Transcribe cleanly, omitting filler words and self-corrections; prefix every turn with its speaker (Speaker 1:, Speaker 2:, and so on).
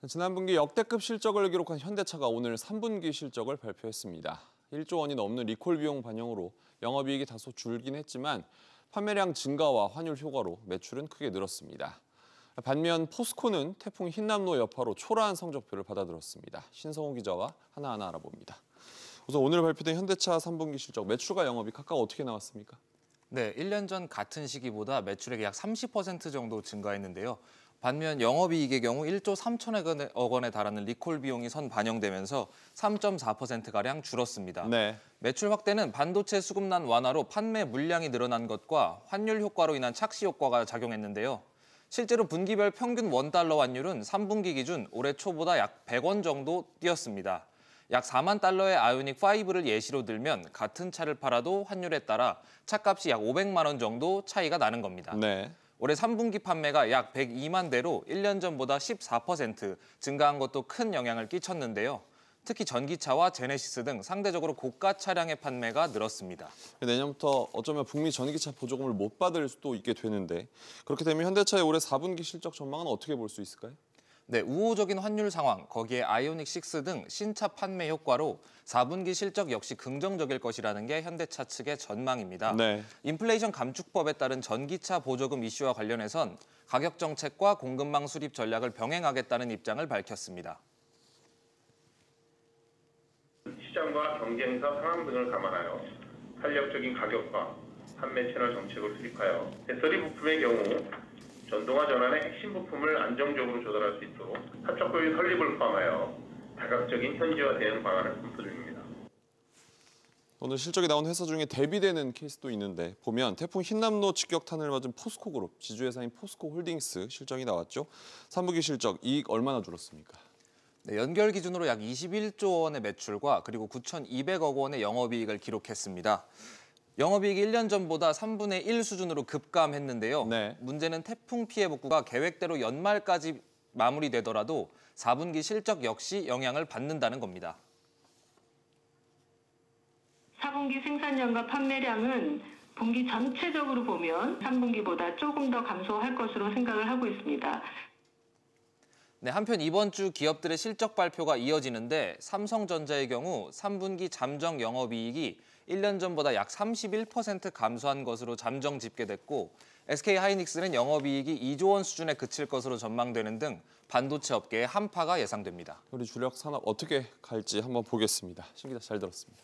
Speaker 1: 지난 분기 역대급 실적을 기록한 현대차가 오늘 3분기 실적을 발표했습니다. 1조 원이 넘는 리콜 비용 반영으로 영업이익이 다소 줄긴 했지만 판매량 증가와 환율 효과로 매출은 크게 늘었습니다. 반면 포스코는 태풍 흰남노 여파로 초라한 성적표를 받아들었습니다. 신성호 기자가 하나하나 알아봅니다. 우선 오늘 발표된 현대차 3분기 실적, 매출과 영업이익 각각 어떻게 나왔습니까?
Speaker 2: 네, 1년 전 같은 시기보다 매출액이 약 30% 정도 증가했는데요. 반면 영업이익의 경우 1조 3천억 원에 달하는 리콜 비용이 선 반영되면서 3.4%가량 줄었습니다.
Speaker 1: 네.
Speaker 2: 매출 확대는 반도체 수급난 완화로 판매 물량이 늘어난 것과 환율 효과로 인한 착시 효과가 작용했는데요. 실제로 분기별 평균 원달러 환율은 3분기 기준 올해 초보다 약 100원 정도 뛰었습니다. 약 4만 달러의 아이오닉 5를 예시로 들면 같은 차를 팔아도 환율에 따라 차값이 약 500만 원 정도 차이가 나는 겁니다.
Speaker 1: 네.
Speaker 2: 올해 3분기 판매가 약 102만 대로 1년 전보다 14% 증가한 것도 큰 영향을 끼쳤는데요. 특히 전기차와 제네시스 등 상대적으로 고가 차량의 판매가 늘었습니다.
Speaker 1: 내년부터 어쩌면 북미 전기차 보조금을 못 받을 수도 있게 되는데 그렇게 되면 현대차의 올해 4분기 실적 전망은 어떻게 볼 수 있을까요?
Speaker 2: 네, 우호적인 환율 상황, 거기에 아이오닉 6 등 신차 판매 효과로 4분기 실적 역시 긍정적일 것이라는 게 현대차 측의 전망입니다.
Speaker 1: 네.
Speaker 2: 인플레이션 감축법에 따른 전기차 보조금 이슈와 관련해선 가격 정책과 공급망 수립 전략을 병행하겠다는 입장을 밝혔습니다.
Speaker 3: 시장과 경쟁사 상황 등을 감안하여 탄력적인 가격과 판매 채널 정책을 수립하여 배터리 부품의 경우 전동화 전환의 핵심 부품을 안정적으로 조달할 수 있도록 합작법인 설립을 포함하여 다각적인 현지화 대응 방안을 검토 중입니다.
Speaker 1: 오늘 실적이 나온 회사 중에 대비되는 케이스도 있는데 보면 태풍 흰남노 직격탄을 맞은 포스코그룹, 지주회사인 포스코홀딩스 실적이 나왔죠. 3분기 실적, 이익 얼마나 줄었습니까?
Speaker 2: 네, 연결 기준으로 약 21조 원의 매출과 그리고 9,200억 원의 영업이익을 기록했습니다. 영업이익이 1년 전보다 3분의 1 수준으로 급감했는데요.
Speaker 1: 네.
Speaker 2: 문제는 태풍 피해 복구가 계획대로 연말까지 마무리되더라도 4분기 실적 역시 영향을 받는다는 겁니다.
Speaker 4: 4분기 생산량과 판매량은 분기 전체적으로 보면 3분기보다 조금 더 감소할 것으로 생각을 하고 있습니다.
Speaker 2: 네, 한편 이번 주 기업들의 실적 발표가 이어지는데 삼성전자의 경우 3분기 잠정 영업이익이 1년 전보다 약 31% 감소한 것으로 잠정 집계됐고 SK하이닉스는 영업이익이 2조 원 수준에 그칠 것으로 전망되는 등 반도체 업계의 한파가 예상됩니다.
Speaker 1: 우리 주력 산업 어떻게 갈지 한번 보겠습니다. 신 기자 잘 들었습니다.